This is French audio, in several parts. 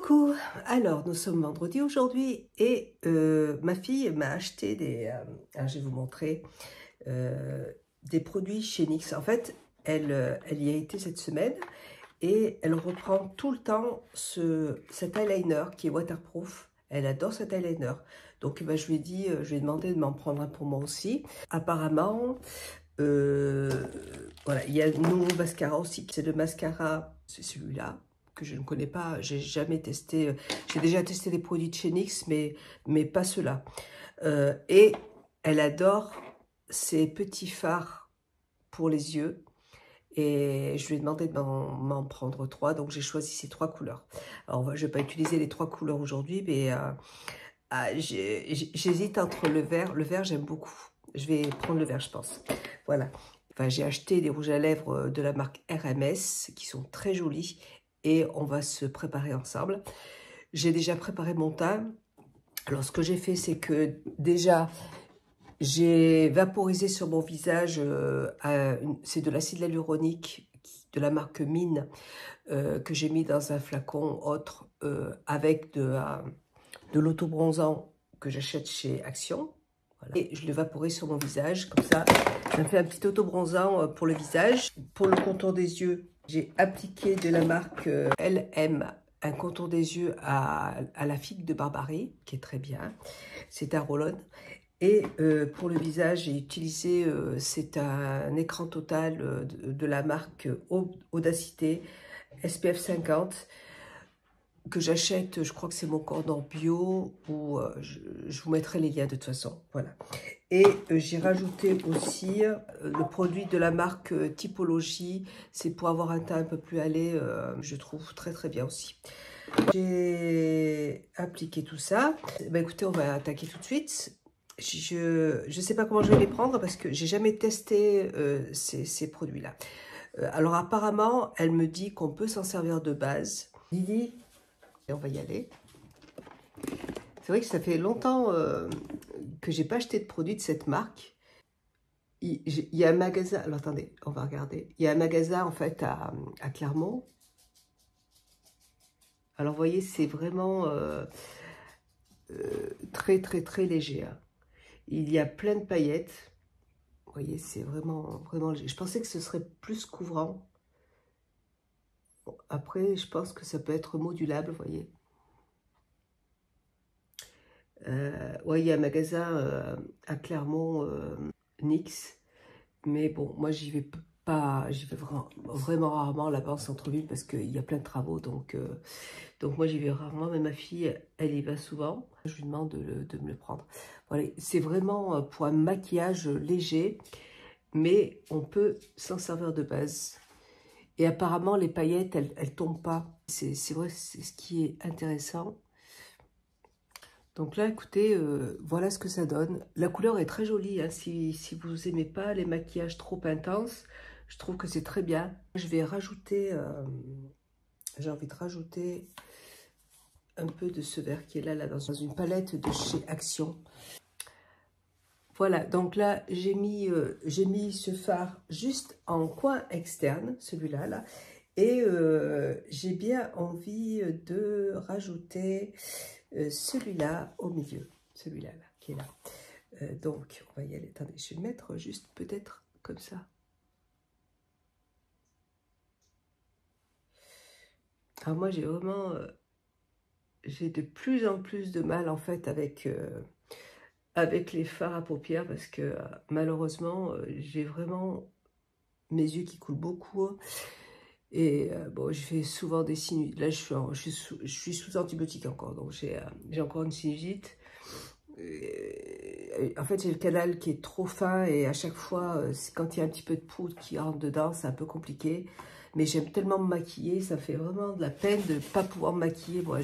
Coucou, alors nous sommes vendredi aujourd'hui et ma fille m'a acheté alors je vais vous montrer des produits chez NYX. En fait, elle y a été cette semaine et elle reprend tout le temps cet eyeliner qui est waterproof. Elle adore cet eyeliner. Donc je lui ai dit, je lui ai demandé de m'en prendre un pour moi aussi. Apparemment, voilà, il y a un nouveau mascara aussi. C'est le mascara, c'est celui-là, que je ne connais pas, j'ai jamais testé. J'ai déjà testé des produits de chez NYX, mais pas ceux-là. Et elle adore ces petits fards pour les yeux. Et je lui ai demandé de m'en prendre 3, donc j'ai choisi ces 3 couleurs. Alors, je ne vais pas utiliser les 3 couleurs aujourd'hui, mais j'hésite entre le vert. Le vert, j'aime beaucoup. Je vais prendre le vert, je pense. Voilà. Enfin, j'ai acheté des rouges à lèvres de la marque RMS, qui sont très jolis. Et on va se préparer ensemble. J'ai déjà préparé mon teint. Alors, ce que j'ai fait, c'est que déjà, j'ai vaporisé sur mon visage, c'est de l'acide hyaluronique de la marque Mine, que j'ai mis dans un flacon autre, avec de l'autobronzant que j'achète chez Action. Voilà. Et je le vaporise sur mon visage, comme ça me fait un petit autobronzant pour le visage. Pour le contour des yeux, j'ai appliqué de la marque LM un contour des yeux à la figue de Barbarie, qui est très bien. C'est un roll-on. Et pour le visage, j'ai utilisé, c'est un écran total de la marque Audacité SPF 50 que j'achète, je crois que c'est mon cordon bio, ou je vous mettrai les liens de toute façon. Voilà. Et j'ai rajouté aussi le produit de la marque Typologie. C'est pour avoir un teint un peu plus hâlé, je trouve très très bien aussi. J'ai appliqué tout ça. Ben, écoutez, on va attaquer tout de suite. Je ne sais pas comment je vais les prendre parce que j'ai jamais testé ces produits-là. Alors apparemment, elle me dit qu'on peut s'en servir de base. Lily, et on va y aller. C'est vrai que ça fait longtemps que j'ai pas acheté de produits de cette marque. Il y a un magasin, alors attendez, on va regarder. Il y a un magasin en fait à Clermont. Alors vous voyez, c'est vraiment très très très léger. Hein. Il y a plein de paillettes. Vous voyez, c'est vraiment, vraiment léger. Je pensais que ce serait plus couvrant. Bon, après, je pense que ça peut être modulable, vous voyez. Ouais, il y a un magasin à Clermont, NYX. Mais bon, moi, j'y vais pas, j'y vais vraiment rarement là-bas en centre-ville parce qu'il y a plein de travaux. Donc moi, j'y vais rarement. Mais ma fille, elle y va souvent. Je lui demande de me le prendre. Voilà, c'est vraiment pour un maquillage léger. Mais on peut s'en servir de base. Et apparemment, les paillettes, elles tombent pas. C'est vrai, c'est ce qui est intéressant. Donc là, écoutez, voilà ce que ça donne. La couleur est très jolie. Hein. Si vous n'aimez pas les maquillages trop intenses, je trouve que c'est très bien. Je vais rajouter, j'ai envie de rajouter un peu de ce vert qui est là dans une palette de chez Action. Voilà, donc là, j'ai mis ce fard juste en coin externe, celui-là, là. Et j'ai bien envie de rajouter celui-là au milieu, celui-là, là, qui est là. Donc, on va y aller. Attendez, je vais le mettre juste peut-être comme ça. Alors moi, j'ai vraiment... j'ai de plus en plus de mal, en fait, avec les fards à paupières parce que malheureusement, j'ai vraiment mes yeux qui coulent beaucoup. Et bon, je fais souvent des sinusites. Là, je suis sous antibiotiques encore, donc j'ai encore une sinusite. En fait, j'ai le canal qui est trop fin et à chaque fois, quand il y a un petit peu de poudre qui rentre dedans, c'est un peu compliqué. Mais j'aime tellement me maquiller, ça fait vraiment de la peine de ne pas pouvoir me maquiller. Moi,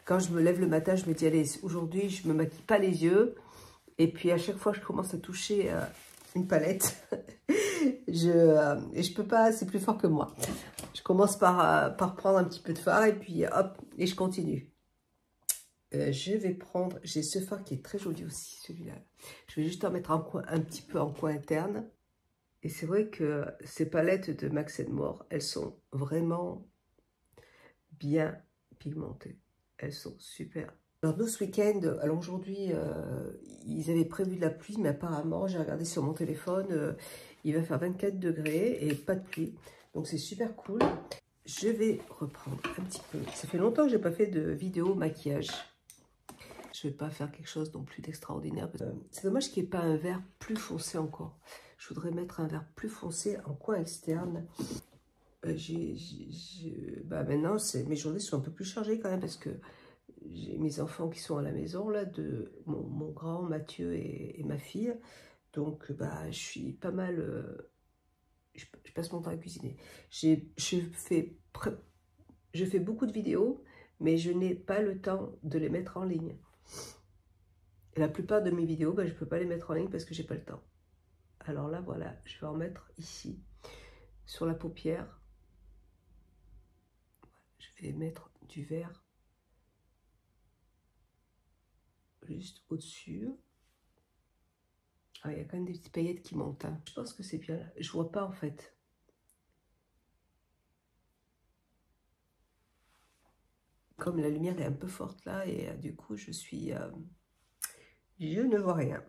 quand je me lève le matin, je me dis, allez, aujourd'hui, je ne me maquille pas les yeux. Et puis, à chaque fois, je commence à toucher une palette. Et je peux pas, c'est plus fort que moi. Je commence par prendre un petit peu de fard et puis hop, et je continue. Je vais prendre, j'ai ce fard qui est très joli aussi, celui-là. Je vais juste en mettre un petit peu en coin interne. Et c'est vrai que ces palettes de Max & More, elles sont vraiment bien pigmentées. Elles sont super. Alors nous ce week-end, alors aujourd'hui ils avaient prévu de la pluie, mais apparemment j'ai regardé sur mon téléphone, il va faire 24 degrés et pas de pluie. Donc c'est super cool. Je vais reprendre un petit peu. Ça fait longtemps que j'ai pas fait de vidéo maquillage. Je vais pas faire quelque chose non plus d'extraordinaire. C'est dommage qu'il n'y ait pas un vert plus foncé encore. Je voudrais mettre un vert plus foncé en coin externe. Maintenant, mes journées sont un peu plus chargées quand même parce que j'ai mes enfants qui sont à la maison, là, mon grand Mathieu et ma fille. Donc, je suis pas mal... je passe mon temps à cuisiner. Je fais beaucoup de vidéos, mais je n'ai pas le temps de les mettre en ligne. Et la plupart de mes vidéos, je ne peux pas les mettre en ligne parce que j'ai pas le temps. Alors là, voilà, je vais en mettre ici, sur la paupière. Je vais mettre du vert juste au-dessus. Ah, il y a quand même des petites paillettes qui montent. Hein. Je pense que c'est bien là. Je vois pas en fait. Comme la lumière est un peu forte là, et du coup, je ne vois rien.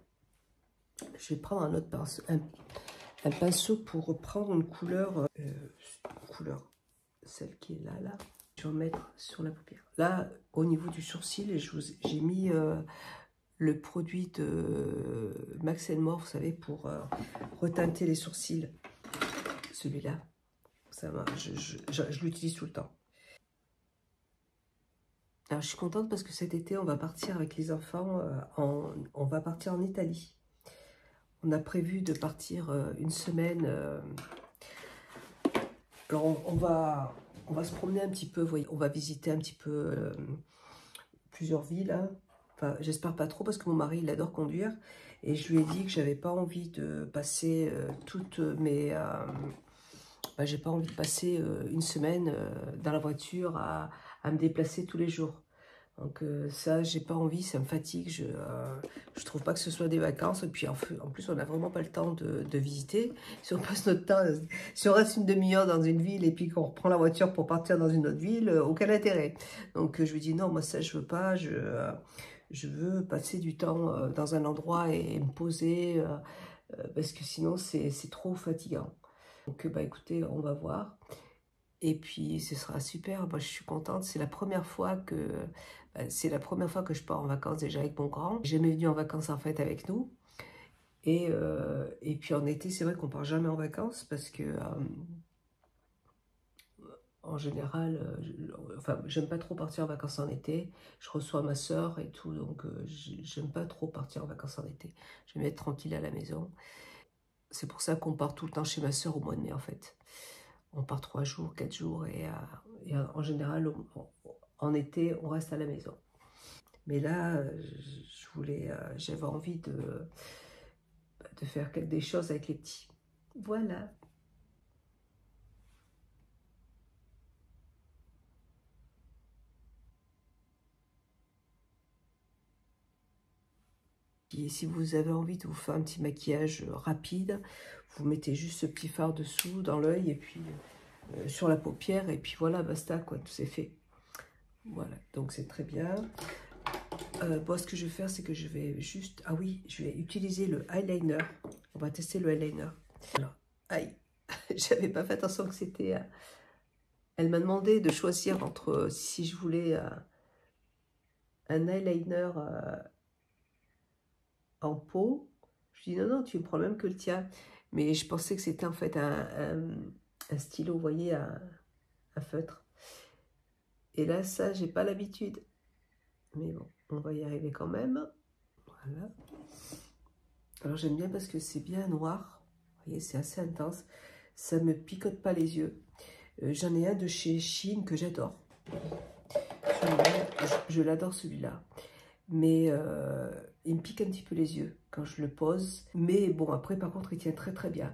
Je vais prendre un autre pinceau, un pinceau pour reprendre une couleur, celle qui est là. Je vais en mettre sur la paupière. Là, au niveau du sourcil, j'ai mis le produit de Max More, vous savez, pour reteinter les sourcils. Celui-là, ça va, je l'utilise tout le temps. Alors, je suis contente parce que cet été, on va partir avec les enfants, on va partir en Italie. On a prévu de partir une semaine. Alors, on va se promener un petit peu, voyez, on va visiter un petit peu plusieurs villes. Hein. Enfin, j'espère pas trop parce que mon mari, il adore conduire. Et je lui ai dit que j'avais pas envie de passer toutes mes... j'ai pas envie de passer une semaine dans la voiture à me déplacer tous les jours. Donc ça, j'ai pas envie, ça me fatigue, je trouve pas que ce soit des vacances. Et puis en plus, on n'a vraiment pas le temps de visiter. Si on passe notre temps, si on reste une demi-heure dans une ville et puis qu'on reprend la voiture pour partir dans une autre ville, aucun intérêt. Donc je lui dis non, moi ça je veux pas, je veux passer du temps dans un endroit et me poser parce que sinon c'est trop fatigant. Donc écoutez, on va voir. Et puis ce sera super, moi je suis contente, c'est la première fois que je pars en vacances déjà avec mon grand. J'ai jamais venu en vacances en fait avec nous. Et puis en été, c'est vrai qu'on part jamais en vacances parce que en général, j'aime pas trop partir en vacances en été. Je reçois ma soeur et tout, donc j'aime pas trop partir en vacances en été. J'aime être tranquille à la maison. C'est pour ça qu'on part tout le temps chez ma soeur au mois de mai en fait. On part 3 jours, 4 jours et en général, en été, on reste à la maison. Mais là, j'avais envie de faire des choses avec les petits. Voilà. Et si vous avez envie de vous faire un petit maquillage rapide, vous mettez juste ce petit fard dessous dans l'œil et puis sur la paupière et puis voilà, basta quoi, tout c'est fait. Voilà, donc c'est très bien. Ce que je vais faire, c'est que je vais juste... Ah oui, je vais utiliser le eyeliner. On va tester le eyeliner. Alors, aïe, j'avais pas fait attention que c'était... Elle m'a demandé de choisir entre si je voulais un eyeliner en peau. Je dis non, non, tu me prends le même que le tien. Mais je pensais que c'était en fait un stylo, vous voyez, un feutre. Et là, ça, j'ai pas l'habitude. Mais bon, on va y arriver quand même. Voilà. Alors j'aime bien parce que c'est bien noir. Vous voyez, c'est assez intense. Ça me picote pas les yeux. J'en ai un de chez Shein que j'adore. Je l'adore celui-là. Mais il me pique un petit peu les yeux quand je le pose. Mais bon, après, par contre, il tient très très bien.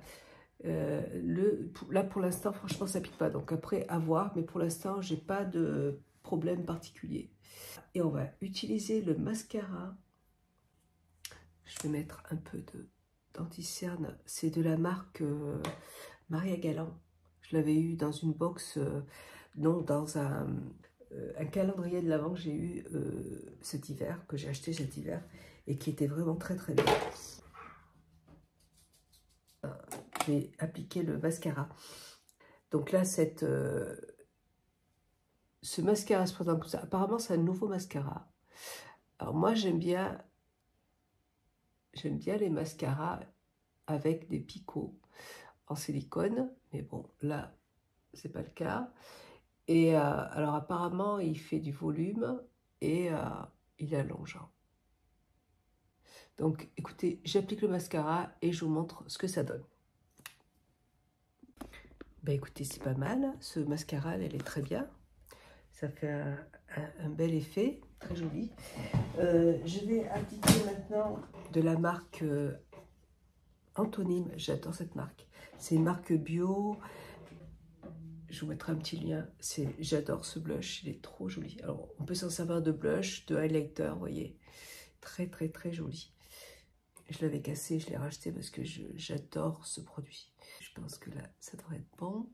Là, pour l'instant, franchement, ça pique pas. Donc après, à voir. Mais pour l'instant, j'ai pas de problème particulier. Et on va utiliser le mascara. Je vais mettre un peu d'anti-cerne. C'est de la marque Maria Galland. Je l'avais eu dans une box, non, dans un un calendrier de l'Avent que j'ai eu cet hiver, que j'ai acheté cet hiver, et qui était vraiment très très bien. Je vais appliquer le mascara. Donc là, ce mascara se présente comme ça. Apparemment, c'est un nouveau mascara. Alors moi, j'aime bien les mascaras avec des picots en silicone, mais bon, là, c'est pas le cas. Et alors apparemment, il fait du volume et il est allongeant. Donc, écoutez, j'applique le mascara et je vous montre ce que ça donne. Ben écoutez, c'est pas mal. Ce mascara, elle est très bien. Ça fait un bel effet, très joli. Je vais appliquer maintenant de la marque Antonine. J'adore cette marque. C'est une marque bio. Je vous mettrai un petit lien. J'adore ce blush, il est trop joli. Alors, on peut s'en servir de blush, de highlighter, vous voyez. Très, très, très joli. Je l'avais cassé, je l'ai racheté parce que j'adore ce produit. Je pense que là, ça devrait être bon.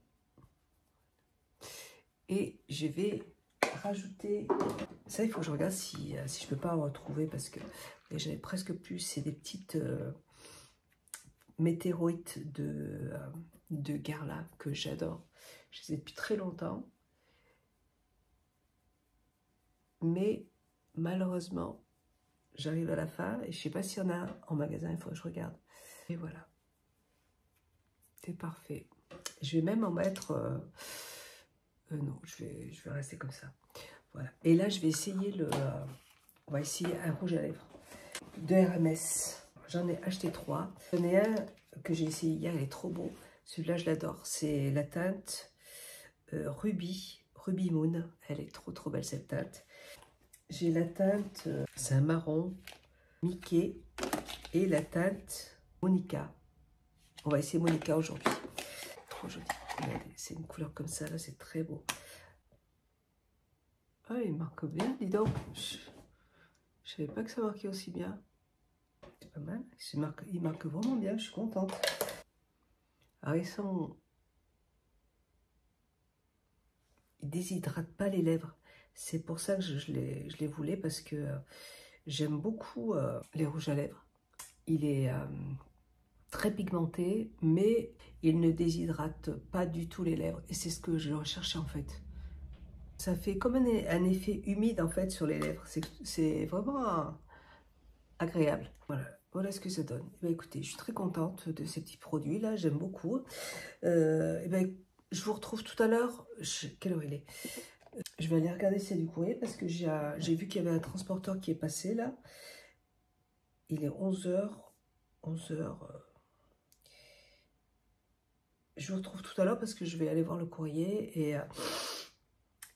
Et je vais rajouter... Ça, il faut que je regarde si je peux pas en retrouver parce que j'avais presque plus. C'est des petites météorites de Garla que j'adore. Je les ai depuis très longtemps. Mais malheureusement, j'arrive à la fin et je sais pas s'il y en a en magasin, il faut que je regarde. Et voilà. C'est parfait. Je vais même en mettre... non, je vais rester comme ça. Voilà. Et là, je vais essayer on va essayer un rouge à lèvres de RMS. J'en ai acheté 3. J'en ai un que j'ai essayé hier, il est trop beau. Celui-là, je l'adore. C'est la teinte Ruby Moon. Elle est trop trop belle cette teinte. J'ai la teinte, c'est un marron Mickey et la teinte Monica. On va essayer Monica aujourd'hui. Trop joli. C'est une couleur comme ça, là, c'est très beau. Ah, il marque bien, dis donc. Je savais pas que ça marquait aussi bien. C'est pas mal. Il marque vraiment bien, je suis contente. Alors, ils déshydratent pas les lèvres. C'est pour ça que je les voulais, parce que j'aime beaucoup les rouges à lèvres. Il est très pigmenté, mais il ne déshydrate pas du tout les lèvres. Et c'est ce que je recherchais en fait. Ça fait comme un effet humide en fait sur les lèvres. C'est vraiment agréable. Voilà ce que ça donne. Eh bien, écoutez, je suis très contente de ces petits produits là, j'aime beaucoup. Eh bien, je vous retrouve tout à l'heure. Quelle heure il est? Je vais aller regarder si c'est du courrier parce que j'ai vu qu'il y avait un transporteur qui est passé là. Il est 11h. 11h. Je vous retrouve tout à l'heure parce que je vais aller voir le courrier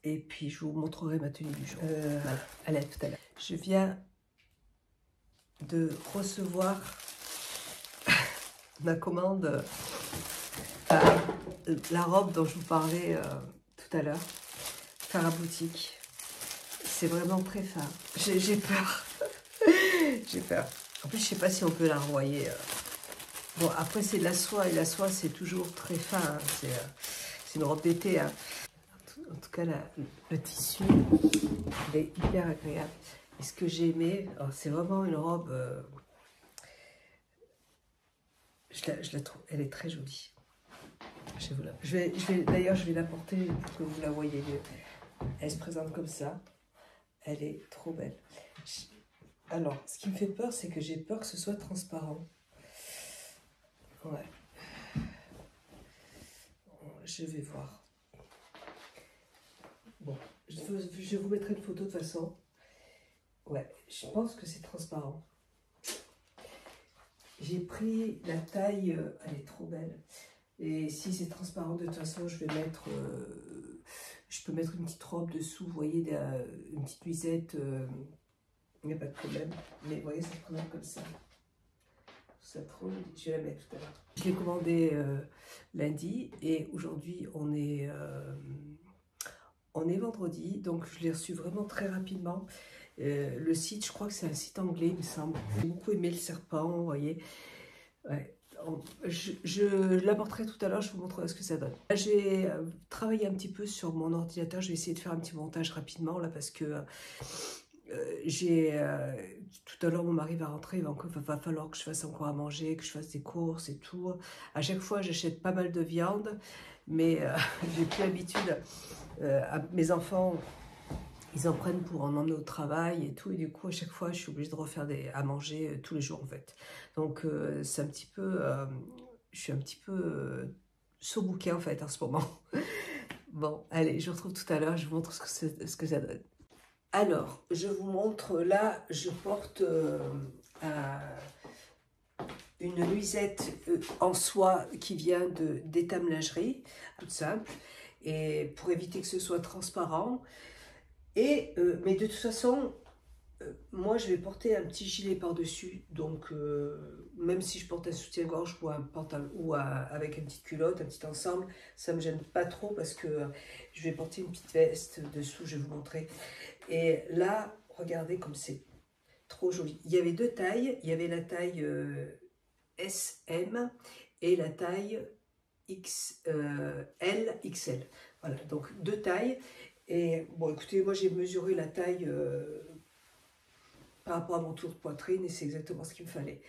et puis je vous montrerai ma tenue du jour. Allez, tout à l'heure. Je viens de recevoir ma commande, la robe dont je vous parlais tout à l'heure, Farah Boutique. C'est vraiment très fin. J'ai peur. J'ai peur. En plus, je sais pas si on peut la renvoyer. Bon, après, c'est de la soie, et la soie, c'est toujours très fin. Hein. C'est une robe d'été. Hein. En tout cas, le tissu, il est hyper agréable. Et ce que j'ai aimé, c'est vraiment une robe... je la trouve, elle est très jolie. D'ailleurs, je vais la porter pour que vous la voyez mieux. Elle se présente comme ça. Elle est trop belle. Alors, ce qui me fait peur, c'est que j'ai peur que ce soit transparent. Ouais. Je vais voir. Bon, je vous mettrai une photo de toute façon. Ouais, je pense que c'est transparent. J'ai pris la taille, elle est trop belle. Et si c'est transparent, de toute façon, je peux mettre une petite robe dessous, vous voyez, une petite nuisette, il n'y a pas de problème. Mais vous voyez, ça se présente comme ça. Ça trop joli. Je vais la mettre tout à l'heure. Je l'ai commandé lundi et aujourd'hui on est vendredi, donc je l'ai reçu vraiment très rapidement. Le site, je crois que c'est un site anglais, il me semble. J'ai beaucoup aimé le serpent, vous voyez. Ouais. je l'apporterai tout à l'heure, je vous montrerai ce que ça donne. J'ai travaillé un petit peu sur mon ordinateur, je vais essayer de faire un petit montage rapidement là parce que tout à l'heure mon mari va rentrer, il va falloir que je fasse encore à manger, que je fasse des courses et tout. À chaque fois j'achète pas mal de viande, mais j'ai plus l'habitude. Mes enfants, ils en prennent pour en emmener au travail et tout, et du coup à chaque fois je suis obligée de refaire à manger tous les jours en fait. Donc c'est un petit peu, je suis un petit peu sauboukée en fait en ce moment. Bon, allez, je vous retrouve tout à l'heure, je vous montre ce que ça donne. Alors, je vous montre, là, je porte une nuisette en soie qui vient d'Étam Lingerie, toute simple, et pour éviter que ce soit transparent. Et, mais de toute façon, moi je vais porter un petit gilet par-dessus, donc même si je porte un soutien-gorge ou un pantalon ou avec une petite culotte, un petit ensemble, ça me gêne pas trop parce que je vais porter une petite veste dessous, je vais vous montrer. Et là, regardez comme c'est trop joli. Il y avait deux tailles, il y avait la taille SM et la taille L, XL. Voilà, donc deux tailles. Et bon, écoutez, moi j'ai mesuré la taille par rapport à mon tour de poitrine et c'est exactement ce qu'il me fallait.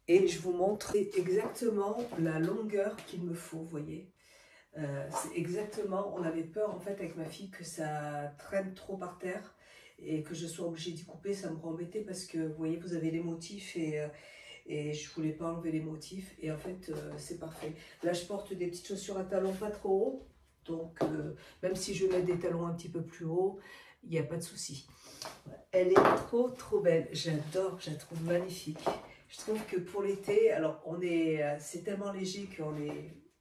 Et je vous montre exactement la longueur qu'il me faut, vous voyez. C'est exactement, on avait peur en fait avec ma fille que ça traîne trop par terre et que je sois obligée d'y couper, ça me embêtait parce que vous voyez, vous avez les motifs et je voulais pas enlever les motifs et en fait c'est parfait. Là je porte des petites chaussures à talons pas trop hauts, donc même si je mets des talons un petit peu plus hauts, il n'y a pas de souci. Elle est trop belle, j'adore, je la trouve magnifique. Je trouve que pour l'été, alors c'est tellement léger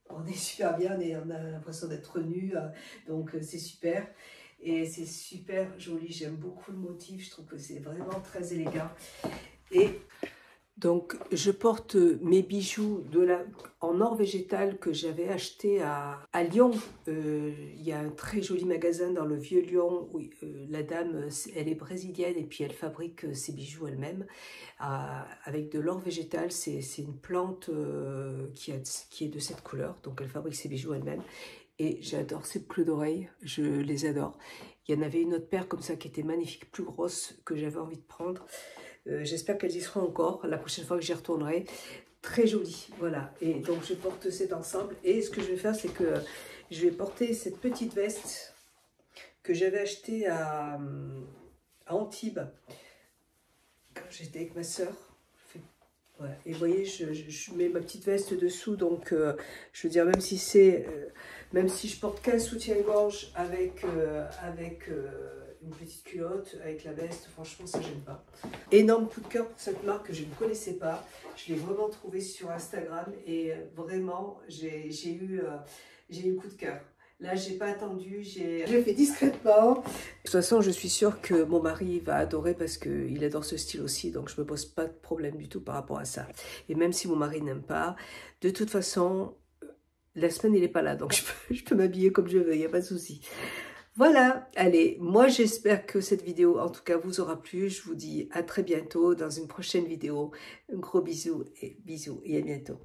on est super bien, on a l'impression d'être nu, donc c'est super. Et c'est super joli, j'aime beaucoup le motif, je trouve que c'est vraiment très élégant. Et donc je porte mes bijoux en or végétal que j'avais acheté à Lyon. Il y a un très joli magasin dans le vieux Lyon où la dame, elle est brésilienne et puis elle fabrique ses bijoux elle-même avec de l'or végétal. C'est une plante qui est de cette couleur, donc elle fabrique ses bijoux elle-même. Et j'adore ces boucles d'oreilles, je les adore. Il y en avait une autre paire comme ça qui était magnifique, plus grosse, que j'avais envie de prendre. J'espère qu'elles y seront encore la prochaine fois que j'y retournerai. Très jolie, voilà. Et donc je porte cet ensemble. Et ce que je vais faire, c'est que je vais porter cette petite veste que j'avais achetée à Antibes quand j'étais avec ma soeur. Voilà. Et vous voyez, je mets ma petite veste dessous, donc je veux dire, même si je porte qu'un soutien-gorge avec une petite culotte, avec la veste, franchement, ça ne gêne pas. Énorme coup de cœur pour cette marque que je ne connaissais pas. Je l'ai vraiment trouvée sur Instagram et vraiment, j'ai eu coup de cœur. Là, j'ai pas attendu, j'ai fait discrètement. De toute façon, je suis sûre que mon mari va adorer parce qu'il adore ce style aussi, donc je me pose pas de problème du tout par rapport à ça. Et même si mon mari n'aime pas, de toute façon, la semaine, il n'est pas là, donc je peux m'habiller comme je veux, il n'y a pas de souci. Voilà, allez, moi j'espère que cette vidéo, en tout cas, vous aura plu. Je vous dis à très bientôt dans une prochaine vidéo. Un gros bisou et à bientôt.